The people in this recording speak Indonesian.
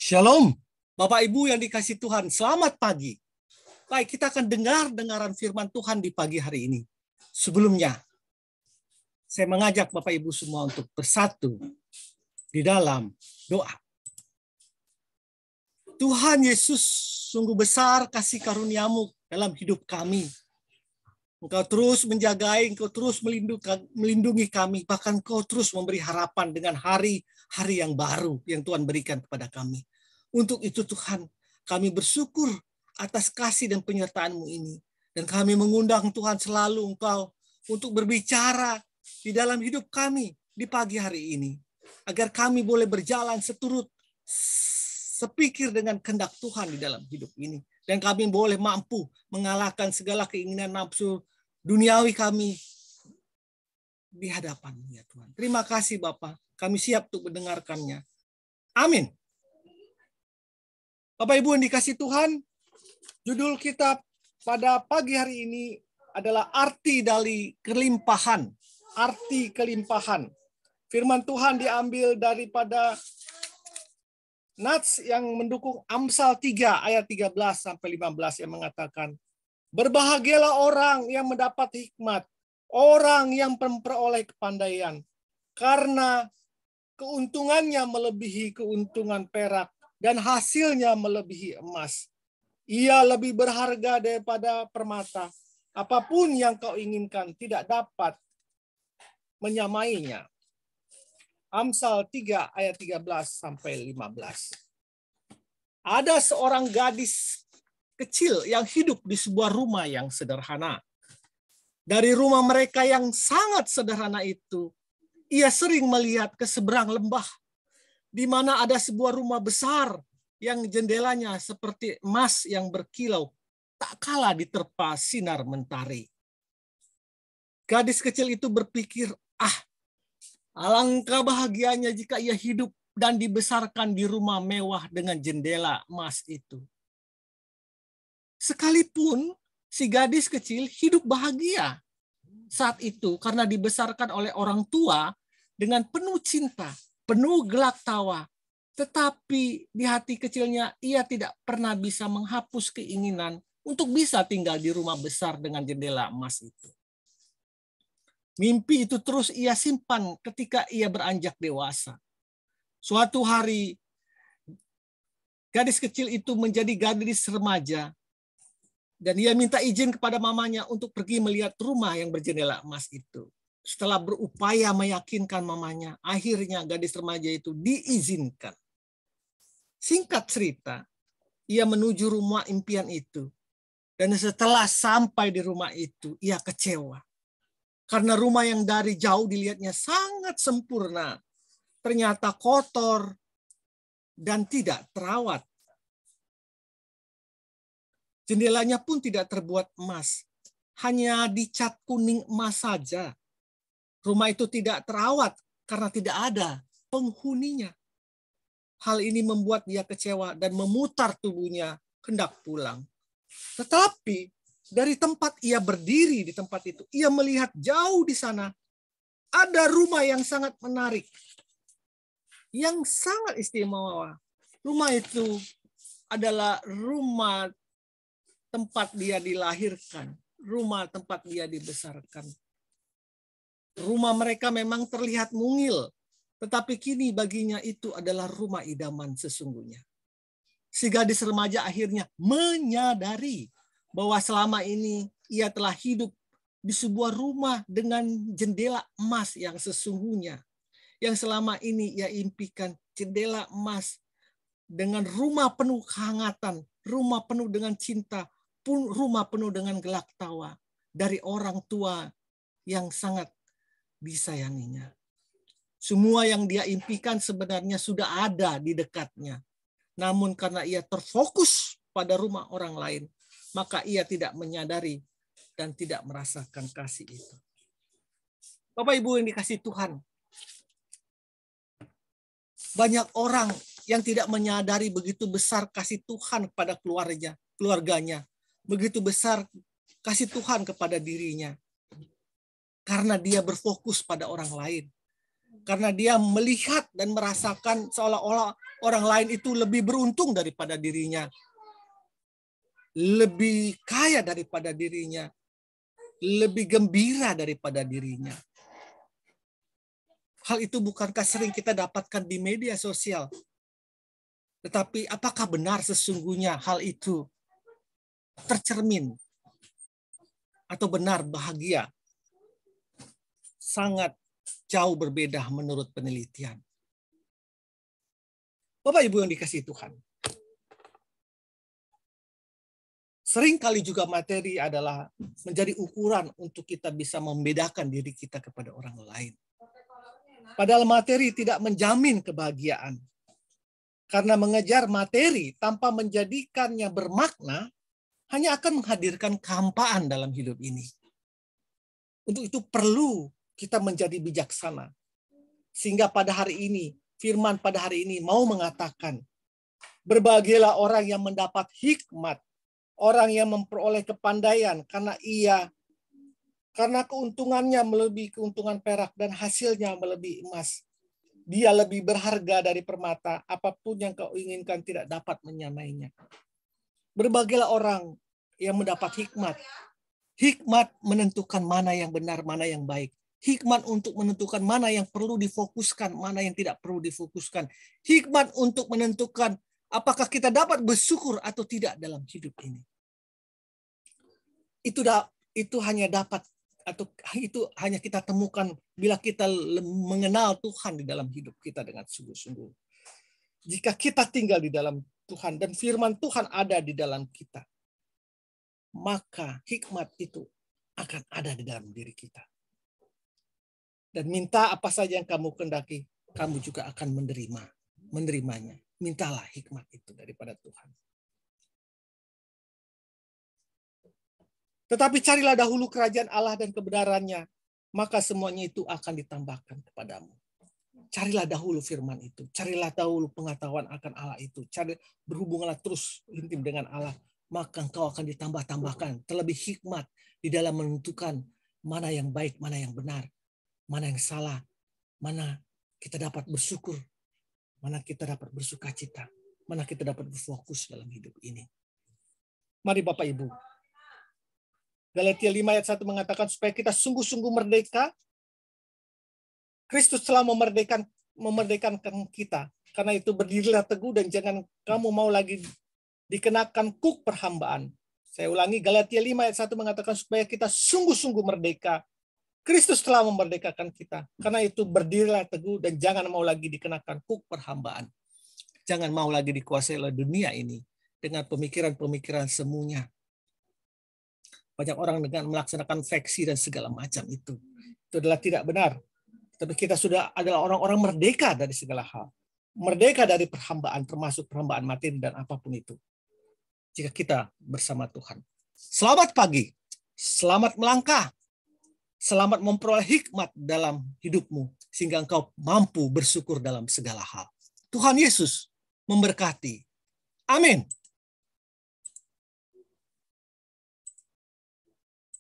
Shalom, Bapak Ibu yang dikasihi Tuhan, selamat pagi. Baik, kita akan dengaran firman Tuhan di pagi hari ini. Sebelumnya, saya mengajak Bapak Ibu semua untuk bersatu di dalam doa. Tuhan Yesus, sungguh besar kasih karuniamu dalam hidup kami. Engkau terus menjagai, Engkau terus melindungi kami, bahkan Engkau terus memberi harapan dengan hari-hari yang baru yang Tuhan berikan kepada kami. Untuk itu Tuhan, kami bersyukur atas kasih dan penyertaan-Mu ini. Dan kami mengundang Tuhan selalu Engkau untuk berbicara di dalam hidup kami di pagi hari ini. Agar kami boleh berjalan sepikir dengan kehendak Tuhan di dalam hidup ini. Dan kami boleh mampu mengalahkan segala keinginan nafsu duniawi kami di hadapan-Mu ya Tuhan. Terima kasih Bapa, kami siap untuk mendengarkannya. Amin. Bapak Ibu yang dikasihi Tuhan, judul kita pada pagi hari ini adalah arti dari kelimpahan. Arti kelimpahan. Firman Tuhan diambil daripada Nats yang mendukung Amsal 3 ayat 13 sampai 15 yang mengatakan, berbahagialah orang yang mendapat hikmat, orang yang memperoleh kepandaian, karena keuntungannya melebihi keuntungan perak dan hasilnya melebihi emas. Ia lebih berharga daripada permata. Apapun yang kau inginkan tidak dapat menyamainya. Amsal 3 ayat 13 sampai 15. Ada seorang gadis kecil yang hidup di sebuah rumah yang sederhana. Dari rumah mereka yang sangat sederhana itu, ia sering melihat ke seberang lembah, di mana ada sebuah rumah besar yang jendelanya seperti emas yang berkilau, tak kalah diterpa sinar mentari. Gadis kecil itu berpikir, alangkah bahagianya jika ia hidup dan dibesarkan di rumah mewah dengan jendela emas itu. Sekalipun si gadis kecil hidup bahagia saat itu karena dibesarkan oleh orang tua dengan penuh cinta, penuh gelak tawa, tetapi di hati kecilnya ia tidak pernah bisa menghapus keinginan untuk bisa tinggal di rumah besar dengan jendela emas itu. Mimpi itu terus ia simpan ketika ia beranjak dewasa. Suatu hari, gadis kecil itu menjadi gadis remaja, dan ia minta izin kepada mamanya untuk pergi melihat rumah yang berjendela emas itu. Setelah berupaya meyakinkan mamanya, akhirnya gadis remaja itu diizinkan. Singkat cerita, ia menuju rumah impian itu. Dan setelah sampai di rumah itu, ia kecewa. Karena rumah yang dari jauh dilihatnya sangat sempurna, ternyata kotor dan tidak terawat. Jendelanya pun tidak terbuat emas, hanya dicat kuning emas saja. Rumah itu tidak terawat karena tidak ada penghuninya. Hal ini membuat dia kecewa dan memutar tubuhnya hendak pulang. Tetapi dari tempat ia berdiri di tempat itu, ia melihat jauh di sana ada rumah yang sangat menarik, yang sangat istimewa. Rumah itu adalah rumah tempat dia dilahirkan, rumah tempat dia dibesarkan. Rumah mereka memang terlihat mungil, tetapi kini baginya itu adalah rumah idaman sesungguhnya. Si gadis remaja akhirnya menyadari bahwa selama ini ia telah hidup di sebuah rumah dengan jendela emas yang sesungguhnya. Yang selama ini ia impikan jendela emas dengan rumah penuh kehangatan, rumah penuh dengan cinta, rumah penuh dengan gelak tawa dari orang tua yang sangat disayanginya. Semua yang dia impikan sebenarnya sudah ada di dekatnya. Namun karena ia terfokus pada rumah orang lain, maka ia tidak menyadari dan tidak merasakan kasih itu. Bapak Ibu yang dikasihi Tuhan, banyak orang yang tidak menyadari begitu besar kasih Tuhan kepada keluarganya, begitu besar kasih Tuhan kepada dirinya. Karena dia berfokus pada orang lain. Karena dia melihat dan merasakan seolah-olah orang lain itu lebih beruntung daripada dirinya, lebih kaya daripada dirinya, lebih gembira daripada dirinya. Hal itu bukankah sering kita dapatkan di media sosial? Tetapi apakah benar sesungguhnya hal itu tercermin atau benar bahagia? Sangat jauh berbeda menurut penelitian. Bapak Ibu yang dikasihi Tuhan. Seringkali juga materi adalah menjadi ukuran untuk kita bisa membedakan diri kita kepada orang lain. Padahal materi tidak menjamin kebahagiaan. Karena mengejar materi tanpa menjadikannya bermakna, hanya akan menghadirkan kehampaan dalam hidup ini. Untuk itu perlu kita menjadi bijaksana. Sehingga pada hari ini, firman pada hari ini mau mengatakan, berbahagialah orang yang mendapat hikmat, orang yang memperoleh kepandaian, karena keuntungannya melebihi keuntungan perak dan hasilnya melebihi emas. Dia lebih berharga dari permata, apapun yang kau inginkan tidak dapat menyamainya. Berbahagialah orang yang mendapat hikmat. Hikmat menentukan mana yang benar, mana yang baik. Hikmat untuk menentukan mana yang perlu difokuskan, mana yang tidak perlu difokuskan. Hikmat untuk menentukan apakah kita dapat bersyukur atau tidak dalam hidup ini. Itu hanya dapat atau itu hanya kita temukan bila kita mengenal Tuhan di dalam hidup kita dengan sungguh-sungguh. Jika kita tinggal di dalam Tuhan dan firman Tuhan ada di dalam kita, maka hikmat itu akan ada di dalam diri kita. Dan minta apa saja yang kamu kehendaki, kamu juga akan menerimanya. Mintalah hikmat itu daripada Tuhan. Tetapi carilah dahulu kerajaan Allah dan kebenarannya, maka semuanya itu akan ditambahkan kepadamu. Carilah dahulu firman itu. Carilah dahulu pengetahuan akan Allah itu. Berhubunganlah terus intim dengan Allah. Maka engkau akan ditambah-tambahkan. Terlebih hikmat di dalam menentukan mana yang baik, mana yang benar, mana yang salah, mana kita dapat bersyukur, mana kita dapat bersukacita, mana kita dapat berfokus dalam hidup ini. Mari Bapak Ibu. Galatia 5 ayat 1 mengatakan supaya kita sungguh-sungguh merdeka. Kristus telah memerdekakan kita. Karena itu berdirilah teguh dan jangan kamu mau lagi dikenakan kuk perhambaan. Saya ulangi, Galatia 5 ayat 1 mengatakan supaya kita sungguh-sungguh merdeka. Kristus telah memerdekakan kita. Karena itu berdirilah teguh dan jangan mau lagi dikenakan kuk perhambaan. Jangan mau lagi dikuasai oleh dunia ini dengan pemikiran-pemikiran semuanya. Banyak orang dengan melaksanakan faksi dan segala macam itu. Itu adalah tidak benar. Tapi kita sudah adalah orang-orang merdeka dari segala hal. Merdeka dari perhambaan, termasuk perhambaan materi dan apapun itu. Jika kita bersama Tuhan. Selamat pagi. Selamat melangkah. Selamat memperoleh hikmat dalam hidupmu. Sehingga engkau mampu bersyukur dalam segala hal. Tuhan Yesus memberkati. Amin.